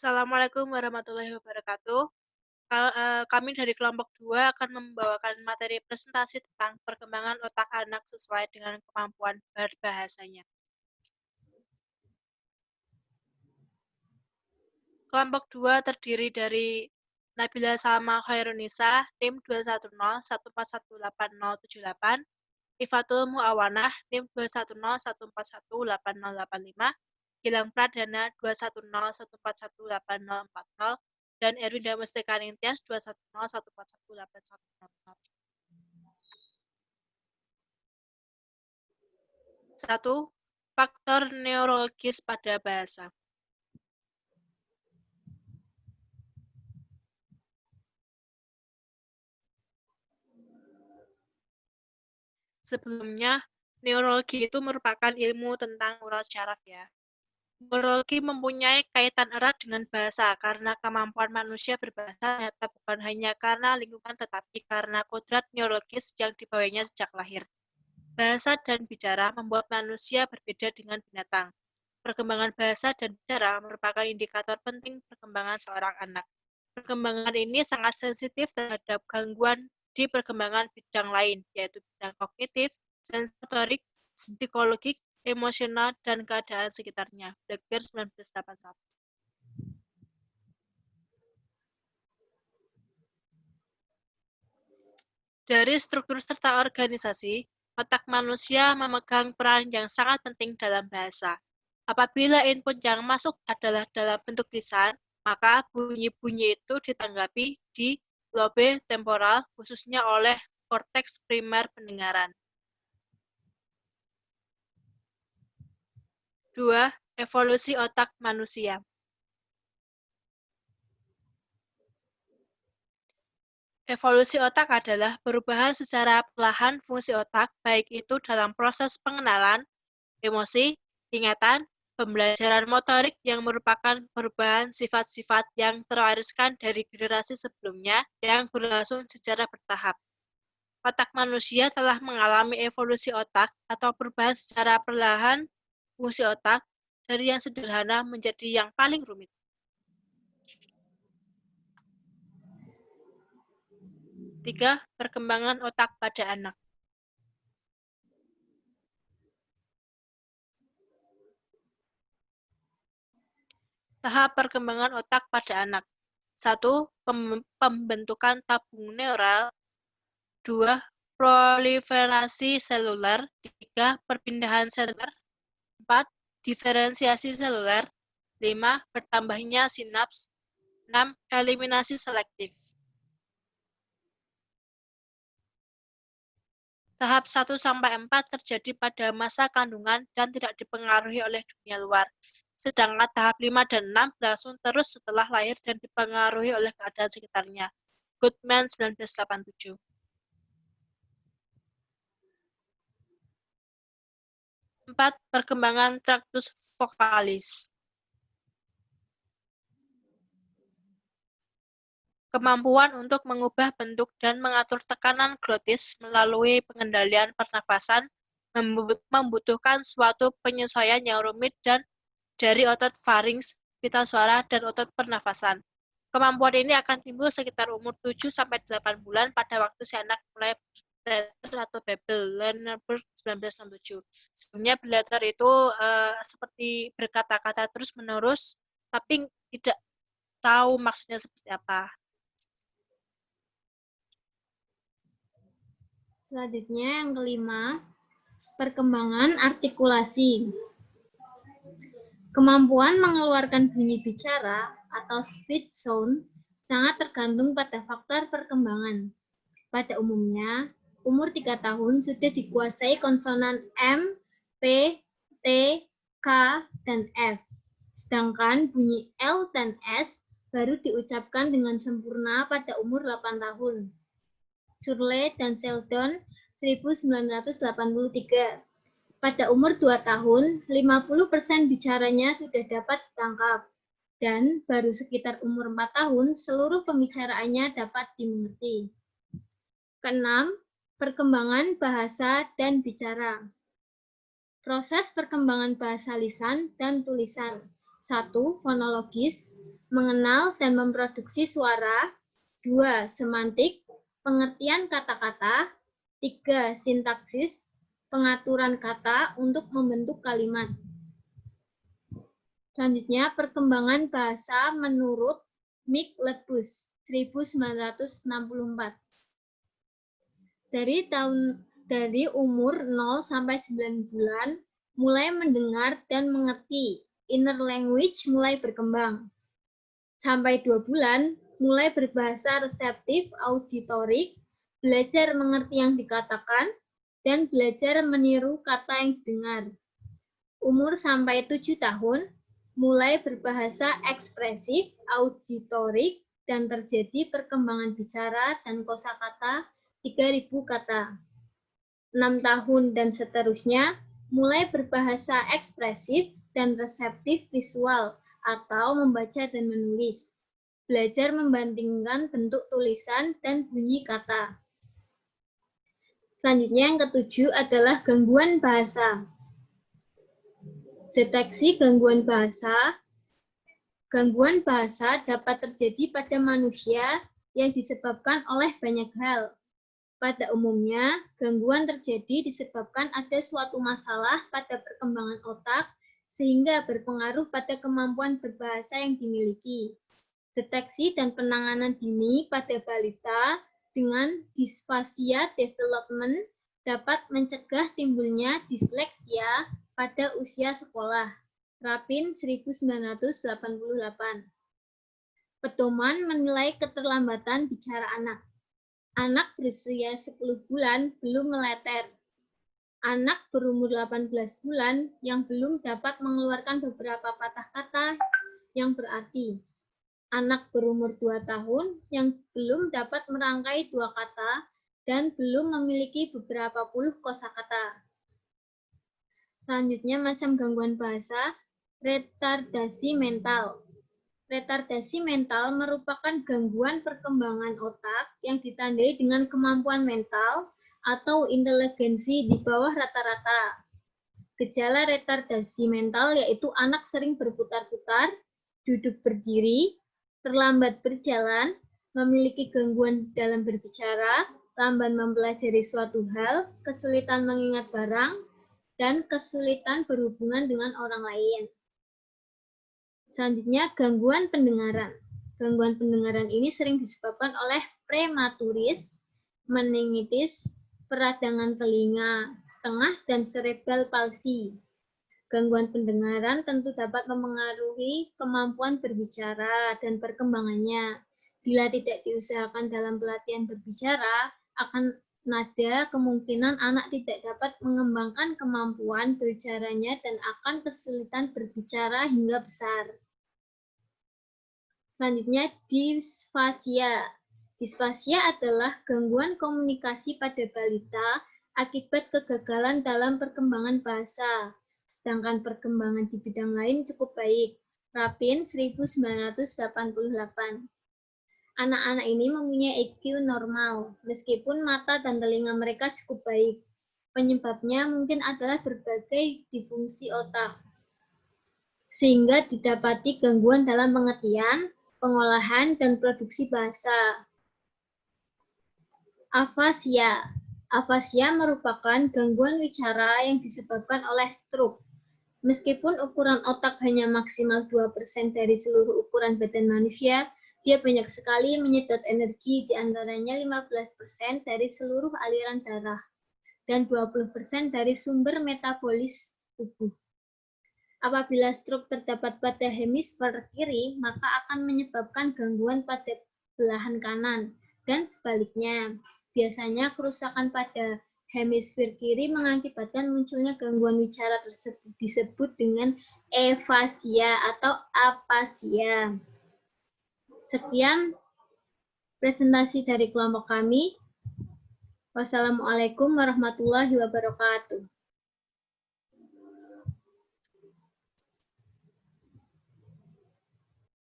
Assalamualaikum warahmatullahi wabarakatuh. Kami dari kelompok 2 akan membawakan materi presentasi tentang perkembangan otak anak sesuai dengan kemampuan berbahasanya. Kelompok 2 terdiri dari Nabila Salma Khairunisa, NIM 21014188078, Ifatul Muawanah, NIM 21014188085, Gilang Pradana 21014188040, dan Erwinda Mustika Ningtyas 210141810. 1. Faktor neurologis pada bahasa. Sebelumnya, neurologi itu merupakan ilmu tentang urat syaraf ya. Neurologi mempunyai kaitan erat dengan bahasa karena kemampuan manusia berbahasa ternyata bukan hanya karena lingkungan tetapi karena kodrat neurologis yang dibawanya sejak lahir. Bahasa dan bicara membuat manusia berbeda dengan binatang. Perkembangan bahasa dan bicara merupakan indikator penting perkembangan seorang anak. Perkembangan ini sangat sensitif terhadap gangguan di perkembangan bidang lain, yaitu bidang kognitif, sensorik, psikologik, emosional, dan keadaan sekitarnya. Becker 1981. Dari struktur serta organisasi, otak manusia memegang peran yang sangat penting dalam bahasa. Apabila input yang masuk adalah dalam bentuk lisan, maka bunyi-bunyi itu ditanggapi di lobe temporal, khususnya oleh korteks primer pendengaran. 2. Evolusi otak manusia. Evolusi otak adalah perubahan secara perlahan fungsi otak, baik itu dalam proses pengenalan, emosi, ingatan, pembelajaran motorik yang merupakan perubahan sifat-sifat yang terwariskan dari generasi sebelumnya yang berlangsung secara bertahap. Otak manusia telah mengalami evolusi otak atau perubahan secara perlahan fungsi otak dari yang sederhana menjadi yang paling rumit. 3. Perkembangan otak pada anak. Tahap perkembangan otak pada anak. 1. Pembentukan tabung neural. 2. Proliferasi seluler. 3. Perpindahan seluler. 4. Diferensiasi seluler. 5. Bertambahnya sinaps. 6. Eliminasi selektif. Tahap 1-4 terjadi pada masa kandungan dan tidak dipengaruhi oleh dunia luar. Sedangkan tahap 5 dan 6 berlangsung terus setelah lahir dan dipengaruhi oleh keadaan sekitarnya. Goodman 1987. 4. Perkembangan traktus vokalis. Kemampuan untuk mengubah bentuk dan mengatur tekanan glotis melalui pengendalian pernafasan membutuhkan suatu penyesuaian yang rumit dan dari otot farinks, pita suara, dan otot pernafasan. Kemampuan ini akan timbul sekitar umur 7-8 bulan pada waktu si anak mulai berletter atau babel. Lenneberg 1967. Sebelumnya berletter itu seperti berkata-kata terus-menerus, tapi tidak tahu maksudnya seperti apa. Selanjutnya yang kelima, perkembangan artikulasi. Kemampuan mengeluarkan bunyi bicara atau speech sound sangat tergantung pada faktor perkembangan. Pada umumnya, umur 3 tahun sudah dikuasai konsonan M, P, T, K, dan F. Sedangkan bunyi L dan S baru diucapkan dengan sempurna pada umur 8 tahun. Surley dan Sheldon 1983. Pada umur 2 tahun, 50% bicaranya sudah dapat ditangkap. Dan baru sekitar umur 4 tahun, seluruh pembicaraannya dapat dimengerti. Keenam, perkembangan bahasa dan bicara. Proses perkembangan bahasa lisan dan tulisan. 1. Fonologis, mengenal dan memproduksi suara. 2. Semantik, pengertian kata-kata. 3. Sintaksis, pengaturan kata untuk membentuk kalimat. Selanjutnya, perkembangan bahasa menurut Mick Lepus, 1964. Dari umur 0 sampai 9 bulan, mulai mendengar dan mengerti. Inner language mulai berkembang. Sampai 2 bulan, mulai berbahasa reseptif auditorik, belajar mengerti yang dikatakan, dan belajar meniru kata yang didengar. Umur sampai 7 tahun, mulai berbahasa ekspresif, auditorik, dan terjadi perkembangan bicara dan kosakata 3.000 kata. 6 tahun dan seterusnya, mulai berbahasa ekspresif dan reseptif visual atau membaca dan menulis. Belajar membandingkan bentuk tulisan dan bunyi kata. Selanjutnya yang ketujuh adalah gangguan bahasa. Deteksi gangguan bahasa. Gangguan bahasa dapat terjadi pada manusia yang disebabkan oleh banyak hal. Pada umumnya, gangguan terjadi disebabkan ada suatu masalah pada perkembangan otak sehingga berpengaruh pada kemampuan berbahasa yang dimiliki. Deteksi dan penanganan dini pada balita dengan disfasia development dapat mencegah timbulnya disleksia pada usia sekolah. Rapin 1988. Pedoman menilai keterlambatan bicara anak. Anak berusia 10 bulan belum meleter. Anak berumur 18 bulan yang belum dapat mengeluarkan beberapa patah kata yang berarti. Anak berumur 2 tahun yang belum dapat merangkai 2 kata dan belum memiliki beberapa puluh kosakata. Selanjutnya, macam gangguan bahasa, retardasi mental. Retardasi mental merupakan gangguan perkembangan otak yang ditandai dengan kemampuan mental atau inteligensi di bawah rata-rata. Gejala retardasi mental yaitu anak sering berputar-putar, duduk berdiri, terlambat berjalan, memiliki gangguan dalam berbicara, lamban mempelajari suatu hal, kesulitan mengingat barang, dan kesulitan berhubungan dengan orang lain. Selanjutnya, gangguan pendengaran. Gangguan pendengaran ini sering disebabkan oleh prematuris, meningitis, peradangan telinga setengah, dan cerebral palsy. Gangguan pendengaran tentu dapat mempengaruhi kemampuan berbicara dan perkembangannya. Bila tidak diusahakan dalam pelatihan berbicara, akan ada kemungkinan anak tidak dapat mengembangkan kemampuan berbicaranya dan akan kesulitan berbicara hingga besar. Selanjutnya, disfasia. Disfasia adalah gangguan komunikasi pada balita akibat kegagalan dalam perkembangan bahasa. Sedangkan perkembangan di bidang lain cukup baik. Rapin 1988. Anak-anak ini mempunyai IQ normal, meskipun mata dan telinga mereka cukup baik. Penyebabnya mungkin adalah berbagai disfungsi otak, sehingga didapati gangguan dalam pengertian, pengolahan, dan produksi bahasa. Afasia. Afasia merupakan gangguan wicara yang disebabkan oleh stroke. Meskipun ukuran otak hanya maksimal 2% dari seluruh ukuran badan manusia, dia banyak sekali menyedot energi, diantaranya 15% dari seluruh aliran darah dan 20% dari sumber metabolis tubuh. Apabila stroke terdapat pada hemisfer kiri, maka akan menyebabkan gangguan pada belahan kanan, dan sebaliknya. Biasanya kerusakan pada hemisfer kiri mengakibatkan munculnya gangguan wicara tersebut disebut dengan afasia atau apasia. Sekian presentasi dari kelompok kami. Wassalamualaikum warahmatullahi wabarakatuh.